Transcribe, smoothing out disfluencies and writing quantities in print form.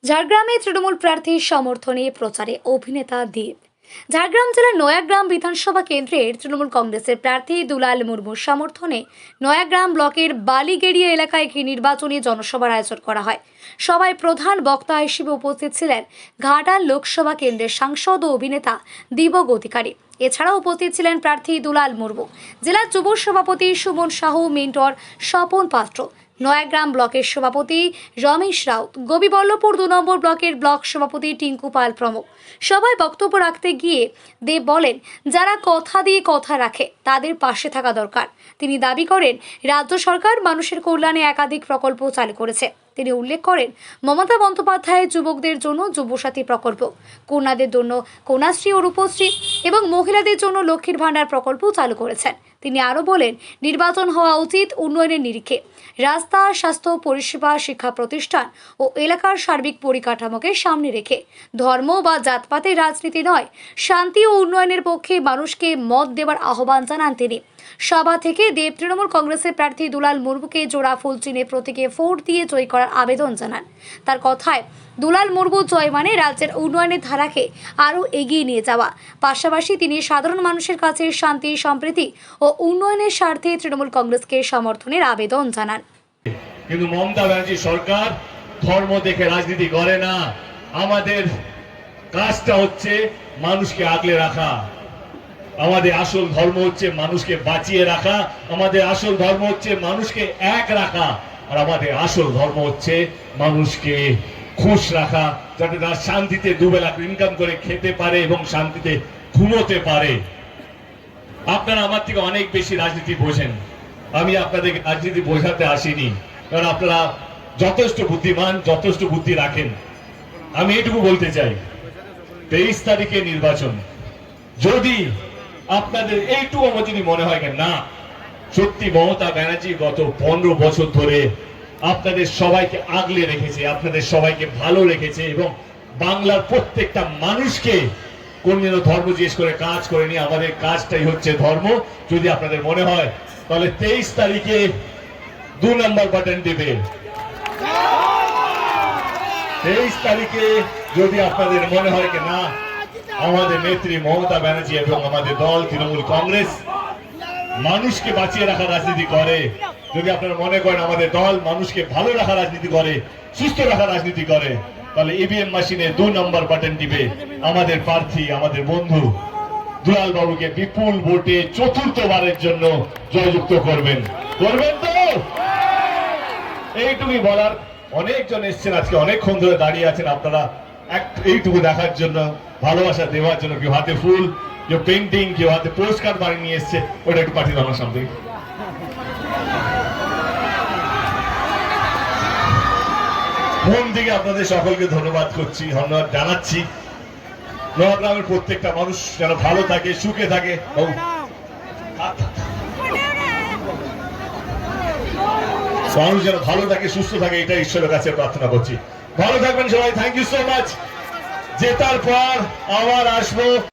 ঝাড়গ্রামে তৃণমূল প্রার্থীর সমর্থনে প্রচারে অভিনেতা দেব। ঝাড়গ্রাম জেলার নয়াগ্রাম বিধানসভা কেন্দ্রের তৃণমূল কংগ্রেসের প্রার্থী দুলাল মুর্মুর সমর্থনে নয়াগ্রাম ব্লকের বালিগেড়িয়া এলাকায় একটি নির্বাচনী জনসভার আয়োজন করা হয়। সভায় প্রধান বক্তা হিসেবে উপস্থিত ছিলেন ঘাটাল লোকসভা কেন্দ্রের সাংসদ ও অভিনেতা দীপক অধিকারী। এছাড়াও উপস্থিত ছিলেন প্রার্থী দুলাল মুর্মু, জেলা যুব সভাপতি সুমন সাহু, মেন্টর স্বপন পাত্র, নয়াগ্রাম ব্লকের সভাপতি রমেশ রাউত, গোবিবল্লভপুর 2 নম্বর ব্লকের ব্লক সভাপতি টিঙ্কু পাল প্রমুখ। সবাই বক্তব্য রাখতে গিয়ে দেব বলেন, যারা কথা দিয়ে কথা রাখে তাদের পাশে থাকা দরকার। তিনি দাবি করেন, রাজ্য সরকার মানুষের কল্যাণে একাধিক প্রকল্প চালু করেছে। তিনি উল্লেখ করেন, মমতা বন্দ্যোপাধ্যায় যুবকদের জন্য যুবসাথী প্রকল্প, কন্যাদের জন্য কন্যাশ্রী ও রূপশ্রী এবং মহিলাদের জন্য লক্ষ্মীর ভাণ্ডার প্রকল্প চালু করেছেন। তিনি আরও বলেন, নির্বাচন হওয়া উচিত উন্নয়নের নিরিখে, রাস্তা, স্বাস্থ্য পরিষেবা, শিক্ষা প্রতিষ্ঠান ও এলাকার সার্বিক পরিকাঠামোকে সামনে রেখে। ধর্ম বা জাতপাতের রাজনীতি নয়, শান্তি ও উন্নয়নের পক্ষে মানুষকে মত দেওয়ার আহ্বান জানান তিনি। সভা থেকে দেব তৃণমূল কংগ্রেসের প্রার্থী দুলাল মুর্মুকে জোড়া ফুল চিহ্নে প্রতীকে ভোট দিয়ে জয়ী করার আবেদন জানান। তার কথায়, দুলাল মুর্মু জয় মানে রাজ্যের উন্নয়নের ধারাকে আরও এগিয়ে নিয়ে যাওয়া। পাশাপাশি তিনি সাধারণ মানুষের কাছে শান্তি, সম্প্রীতি ও উন্নয়নের স্বার্থে তৃণমূল কংগ্রেসকে সমর্থনের আবেদন জানান। কিন্তু মমতা ব্যানার্জি সরকার ধর্ম দেখে রাজনীতি করে না। আমাদের কাজটা হচ্ছে মানুষকে আগলে রাখা। আমাদের আসল ধর্ম হচ্ছে মানুষকে বাঁচিয়ে রাখা। আমাদের আসল ধর্ম হচ্ছে মানুষকে এক রাখা। আর আমাদের আসল ধর্ম হচ্ছে মানুষকে খুশ রাখা, যাতে তারা শান্তিতে দুবেলা ইনকাম করে খেতে পারে এবং শান্তিতে ঘুমোতে পারে। আপনারা আমার থেকে অনেক বেশি রাজনীতি বোঝেন। আমি আপনাদেরকে রাজনীতি বোঝাতে আসিনি, কারণ আপনারা যথেষ্ট বুদ্ধিমান, যথেষ্ট বুদ্ধি রাখেন। আমি এটুকু বলতে চাই, 23 তারিখে নির্বাচন। যদি আপনাদের এইটুকু যদি মনে হয় না সত্যি মমতা ব্যানার্জি গত 15 বছর ধরে আপনাদের সবাইকে আগলে রেখেছে, আপনাদের সবাইকে ভালো রেখেছে এবং বাংলার প্রত্যেকটা মানুষকে কোনদিনও ধর্ম জিজ্ঞেস করে কাজ করেনি। আমাদের কাজটাই হচ্ছে ধর্ম। যদি আপনাদের মনে হয় তাহলে 23 তারিখে 2 নম্বর বাটন টিপে 23 তারিখে যদি আপনাদের মনে হয় না আমাদের নেত্রী মমতা ব্যানার্জি এবং আমাদের দল তৃণমূল কংগ্রেস মানুষকে বাঁচিয়ে রাখার রাজনীতি করে, যদি আপনারা মনে করেন আমাদের দল মানুষকে ভালো রাখার রাজনীতি করে, সুস্থ রাখার রাজনীতি করে, তাহলে ইভিএম মেশিনে 2 নম্বর বাটন টিপে আমাদের প্রার্থী, আমাদের বন্ধু দুলাল বাবুকে বিপুল ভোটে 4র্থবারের জন্য জয়যুক্ত করবেন। করবেন তো? এইটুকুই বলার। অনেকজন এসছেন আজকে, অনেকক্ষণ ধরে দাঁড়িয়ে আছেন আপনারা এইটুকু দেখার জন্য, ভালোবাসা দেওয়ার জন্য। কেউ হাতে ফুল, কেউ পেন্টিং, কেউ হাতে পোস্ট কার্ড বানিয়ে নিয়ে এসছে। ওটা একটু পাঠিয়ে আমার সামনে। মন থেকে আপনাদের সকলকে ধন্যবাদ করছি, ধন্যবাদ জানাচ্ছি। নয়াগ্রামের প্রত্যেকটা মানুষ যেন ভালো থাকে, সুখে থাকে। মানুষ যেন ভালো থাকে, সুস্থ থাকে, এটা ঈশ্বরের কাছে প্রার্থনা করছি। ভালো থাকবেন সবাই। Thank you so much. জেতার পর আবার আসবো।